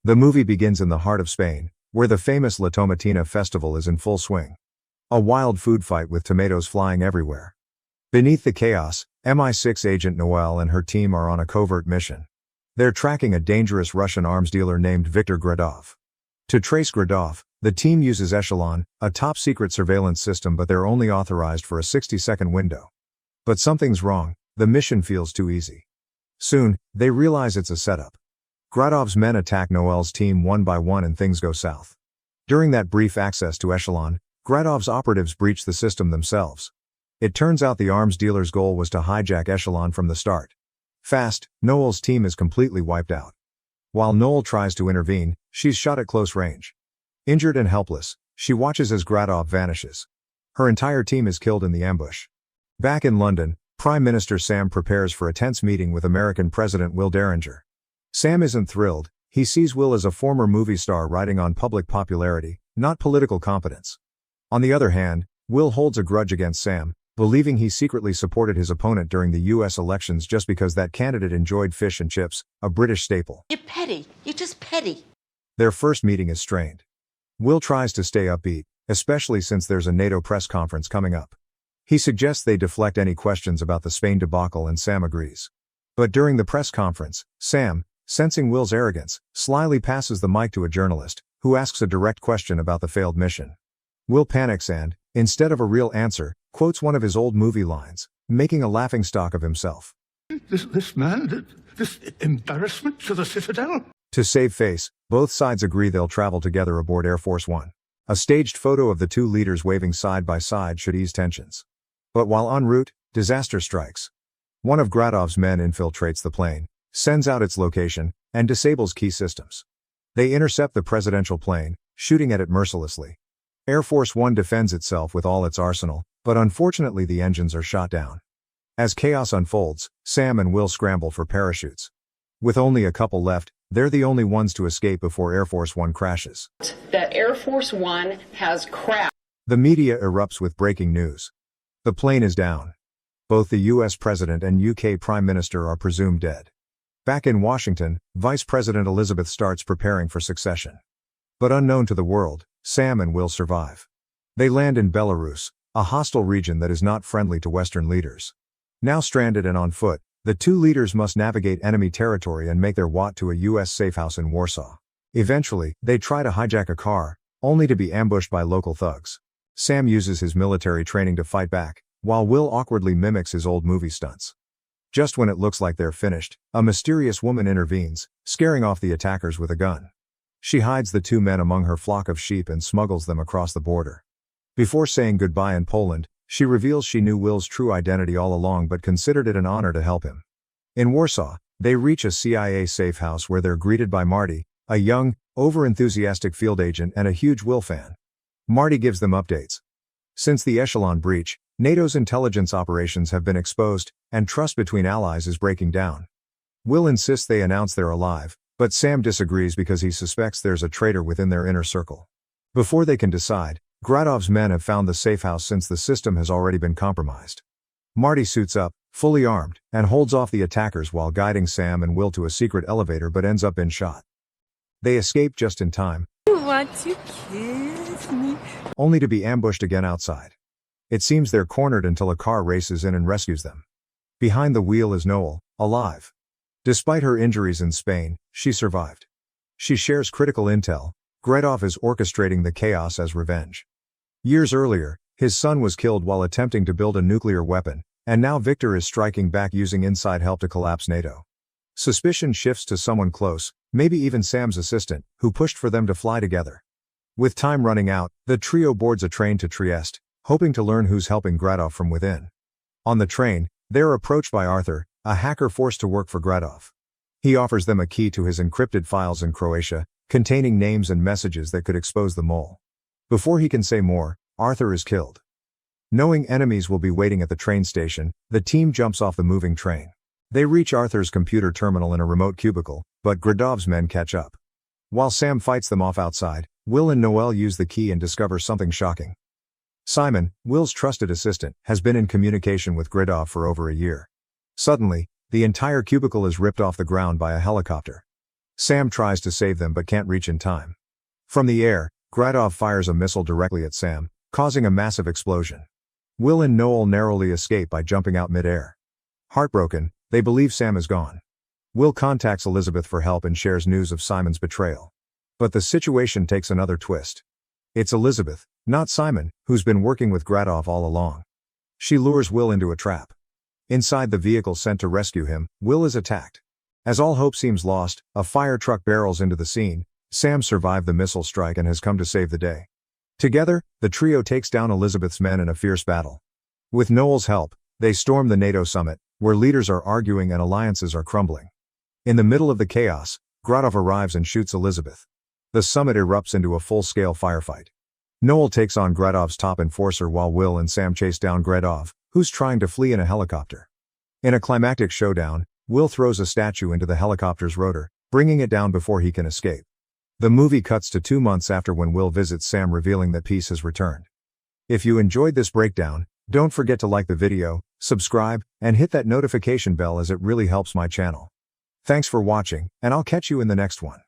The movie begins in the heart of Spain, where the famous La Tomatina festival is in full swing. A wild food fight with tomatoes flying everywhere. Beneath the chaos, MI6 agent Noelle and her team are on a covert mission. They're tracking a dangerous Russian arms dealer named Viktor Gradov. To trace Gradov, the team uses Echelon, a top-secret surveillance system, but they're only authorized for a 60-second window. But something's wrong, the mission feels too easy. Soon, they realize it's a setup. Gradov's men attack Noelle's team one by one and things go south. During that brief access to Echelon, Gradov's operatives breach the system themselves. It turns out the arms dealer's goal was to hijack Echelon from the start. Fast, Noelle's team is completely wiped out. While Noelle tries to intervene, she's shot at close range. Injured and helpless, she watches as Gradov vanishes. Her entire team is killed in the ambush. Back in London, Prime Minister Sam prepares for a tense meeting with American President Will Derringer. Sam isn't thrilled. He sees Will as a former movie star riding on public popularity, not political competence. On the other hand, Will holds a grudge against Sam, believing he secretly supported his opponent during the US elections just because that candidate enjoyed fish and chips, a British staple. You're petty. You're just petty. Their first meeting is strained. Will tries to stay upbeat, especially since there's a NATO press conference coming up. He suggests they deflect any questions about the Spain debacle and Sam agrees. But during the press conference, Sam, sensing Will's arrogance, slyly passes the mic to a journalist, who asks a direct question about the failed mission. Will panics and, instead of a real answer, quotes one of his old movie lines, making a laughingstock of himself. This man, this embarrassment to the Citadel? To save face, both sides agree they'll travel together aboard Air Force One. A staged photo of the two leaders waving side by side should ease tensions. But while en route, disaster strikes. One of Gradov's men infiltrates the plane, sends out its location, and disables key systems. They intercept the presidential plane, shooting at it mercilessly. Air Force One defends itself with all its arsenal, but unfortunately the engines are shot down. As chaos unfolds, Sam and Will scramble for parachutes. With only a couple left, they're the only ones to escape before Air Force One crashes. That Air Force One has crashed. The media erupts with breaking news. The plane is down. Both the US President and UK Prime Minister are presumed dead. Back in Washington, Vice President Elizabeth starts preparing for succession. But unknown to the world, Sam and Will survive. They land in Belarus, a hostile region that is not friendly to Western leaders. Now stranded and on foot, the two leaders must navigate enemy territory and make their way to a US safehouse in Warsaw. Eventually, they try to hijack a car, only to be ambushed by local thugs. Sam uses his military training to fight back, while Will awkwardly mimics his old movie stunts. Just when it looks like they're finished, a mysterious woman intervenes, scaring off the attackers with a gun. She hides the two men among her flock of sheep and smuggles them across the border. Before saying goodbye in Poland, she reveals she knew Will's true identity all along but considered it an honor to help him. In Warsaw, they reach a CIA safe house where they're greeted by Marty, a young, over-enthusiastic field agent and a huge Will fan. Marty gives them updates. Since the Echelon breach, NATO's intelligence operations have been exposed, and trust between allies is breaking down. Will insists they announce they're alive, but Sam disagrees because he suspects there's a traitor within their inner circle. Before they can decide, Gradov's men have found the safe house since the system has already been compromised. Marty suits up, fully armed, and holds off the attackers while guiding Sam and Will to a secret elevator but ends up being shot. They escape just in time, You want to kiss me? only to be ambushed again outside. It seems they're cornered until a car races in and rescues them. Behind the wheel is Noelle, alive. Despite her injuries in Spain, she survived. She shares critical intel. Gradov is orchestrating the chaos as revenge. Years earlier, his son was killed while attempting to build a nuclear weapon, and now Viktor is striking back using inside help to collapse NATO. Suspicion shifts to someone close, maybe even Sam's assistant, who pushed for them to fly together. With time running out, the trio boards a train to Trieste, hoping to learn who's helping Gradov from within. On the train, they're approached by Arthur, a hacker forced to work for Gradov. He offers them a key to his encrypted files in Croatia, containing names and messages that could expose the mole. Before he can say more, Arthur is killed. Knowing enemies will be waiting at the train station, the team jumps off the moving train. They reach Arthur's computer terminal in a remote cubicle, but Gradov's men catch up. While Sam fights them off outside, Will and Noelle use the key and discover something shocking. Simon, Will's trusted assistant, has been in communication with Gradov for over a year. Suddenly, the entire cubicle is ripped off the ground by a helicopter. Sam tries to save them but can't reach in time. From the air, Gradov fires a missile directly at Sam, causing a massive explosion. Will and Noel narrowly escape by jumping out mid-air. Heartbroken, they believe Sam is gone. Will contacts Elizabeth for help and shares news of Simon's betrayal. But the situation takes another twist. It's Elizabeth, not Simon, who's been working with Gradov all along. She lures Will into a trap. Inside the vehicle sent to rescue him, Will is attacked. As all hope seems lost, a fire truck barrels into the scene. Sam survived the missile strike and has come to save the day. Together, the trio takes down Elizabeth's men in a fierce battle. With Noel's help, they storm the NATO summit, where leaders are arguing and alliances are crumbling. In the middle of the chaos, Gradov arrives and shoots Elizabeth. The summit erupts into a full-scale firefight. Noel takes on Gradov's top enforcer while Will and Sam chase down Gradov, who's trying to flee in a helicopter. In a climactic showdown, Will throws a statue into the helicopter's rotor, bringing it down before he can escape. The movie cuts to 2 months after when Will visits Sam, revealing that peace has returned. If you enjoyed this breakdown, don't forget to like the video, subscribe, and hit that notification bell as it really helps my channel. Thanks for watching, and I'll catch you in the next one.